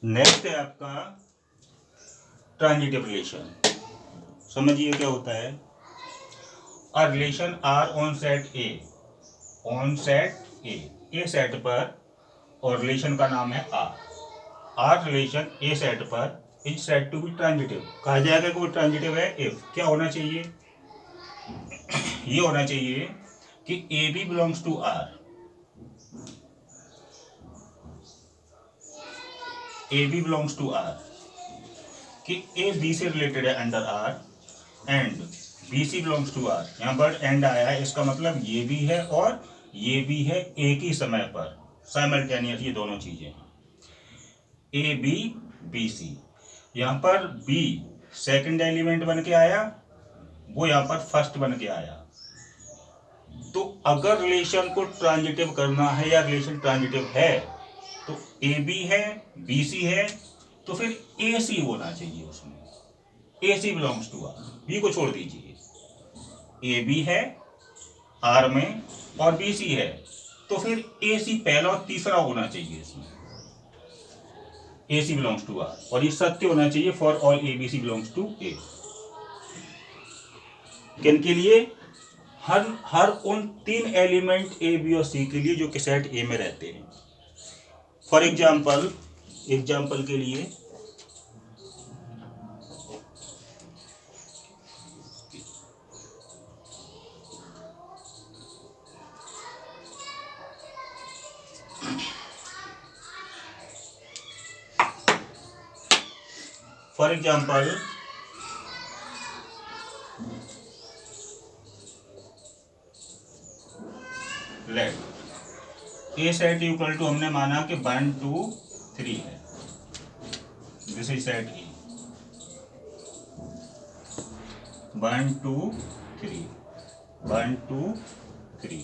Next है आपका transitive relation. समझिए क्या होता है। A relation R on set A, on set A set पर, और रिलेशन का नाम है आर रिलेशन ए सेट पर is said to be transitive. कहा जाएगा कि वो ट्रांजिटिव है इफ क्या होना चाहिए, ये होना चाहिए कि A B belongs to R, A B belongs to R, कि ए बी से रिलेटेड है under R, and B C belongs to R. यहाँ पर एंड आया है, इसका मतलब ये भी है और ये भी है एक ही समय पर, साइमल्टेनियस, ये दोनों चीजें ए बी बी सी। यहाँ पर बी सेकंड एलिमेंट बन के आया, वो यहाँ पर फर्स्ट बन के आया। तो अगर रिलेशन को ट्रांजिटिव करना है या रिलेशन ट्रांजिटिव है तो ए बी है, बी सी है, तो फिर ए सी होना चाहिए उसमें, ए C belongs to are. B को छोड़ दीजिए, ए बी है आर में और बी सी है, तो फिर ए सी पहला और तीसरा होना चाहिए इसमें, A C belongs to R, और ये सत्य होना चाहिए for all A B C belongs to A. किन के लिए? हर उन तीन एलिमेंट ए बी और सी के लिए जो कि सेट ए में रहते हैं। फॉर एग्जाम्पल के लिए let A set equal to, हमने माना कि 1 2 3 है, this is set A, 1 2 3, 1 2 3,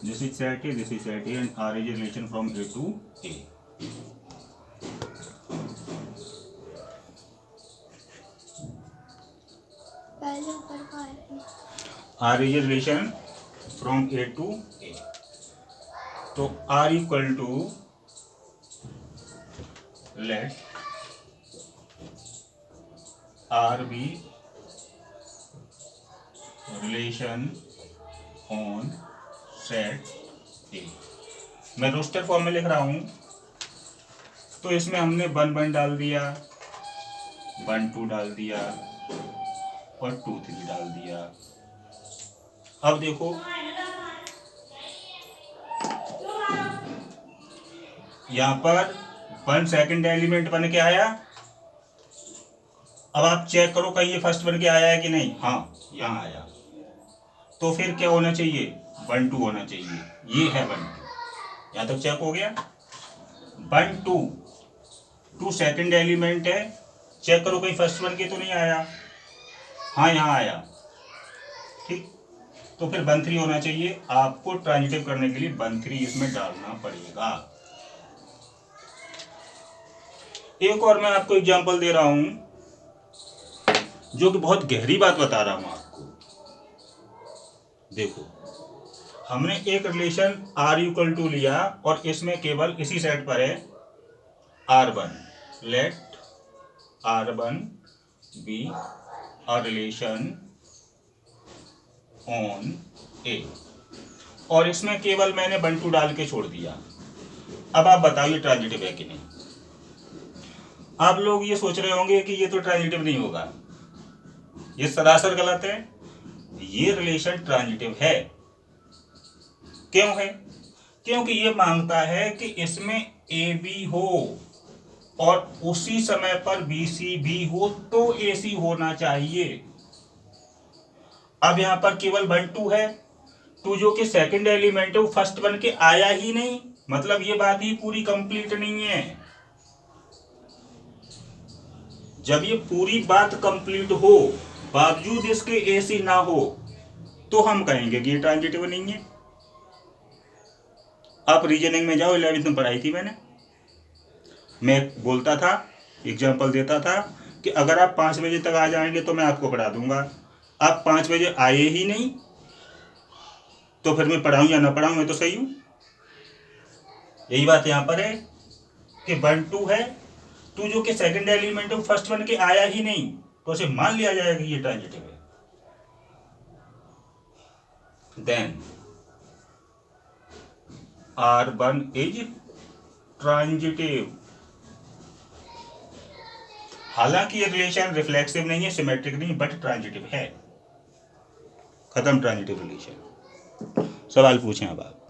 this is set A, this is set A, and R is a relation from A to A. R is a relation from A to A. तो R equal to, let R be relation on set A। मैं roster form में लिख रहा हूं, तो इसमें हमने 1 1 डाल दिया, 1 2 डाल दिया और 2 3 डाल दिया। अब देखो यहां पर 1 सेकंड एलिमेंट बन के आया। अब आप चेक करो कहीं ये फर्स्ट बन के आया है कि नहीं। हाँ, यहाँ आया, तो फिर क्या होना चाहिए? 1 2 होना चाहिए। ये है 1 2, यहाँ तक चेक हो गया। 1 2 सेकंड एलिमेंट है, चेक करो कहीं फर्स्ट बन के तो नहीं आया। हाँ, यहाँ आया, ठीक। तो फिर 1 3 होना चाहिए। आपको ट्रांजिटिव करने के लिए 1 3 इसमें डालना पड़ेगा। एक और मैं आपको एग्जांपल दे रहा हूं, जो कि बहुत गहरी बात बता रहा हूं आपको। देखो, हमने एक रिलेशन R इक्वल टू लिया और इसमें केवल इसी सेट पर है R1, let R1 be a relation on A, और इसमें केवल मैंने 1 2 डाल के छोड़ दिया। अब आप बताइए ट्रांजिटिव है कि नहीं। आप लोग ये सोच रहे होंगे कि ये तो ट्रांजिटिव नहीं होगा, ये सरासर गलत है। ये रिलेशन ट्रांजिटिव है। क्यों है? क्योंकि ये मांगता है कि इसमें ए बी हो और उसी समय पर बी सी भी हो, तो ए सी होना चाहिए। अब यहां पर केवल 1 2 है, 2 जो कि सेकंड एलिमेंट है वो फर्स्ट बन के आया ही नहीं, मतलब ये बात ही पूरी कंप्लीट नहीं है। जब ये पूरी बात कंप्लीट हो बावजूद इसके ए सी ना हो तो हम कहेंगे कि ये ट्रांजिटिव नहीं है। आप रीजनिंग में जाओ, 11th में पढ़ाई थी मैंने। मैं बोलता था, एग्जाम्पल देता था कि अगर आप 5 बजे तक आ जाएंगे तो मैं आपको पढ़ा दूंगा। आप 5 बजे आए ही नहीं, तो फिर मैं पढ़ाऊं या ना पढ़ाऊं, मैं तो सही हूं। यही बात यहां पर है कि 1 2 है, टू जो कि सेकंड एलिमेंट है फर्स्ट वन के आया ही नहीं, तो उसे मान लिया जाएगा कि ये ट्रांजिटिव है। Then R1 is transitive. हालांकि ये रिलेशन रिफ्लेक्सिव नहीं है, सिमेट्रिक नहीं, बट ट्रांजिटिव है। खत्म ट्रांजिटिव रिलेशन। सवाल पूछें अब आप।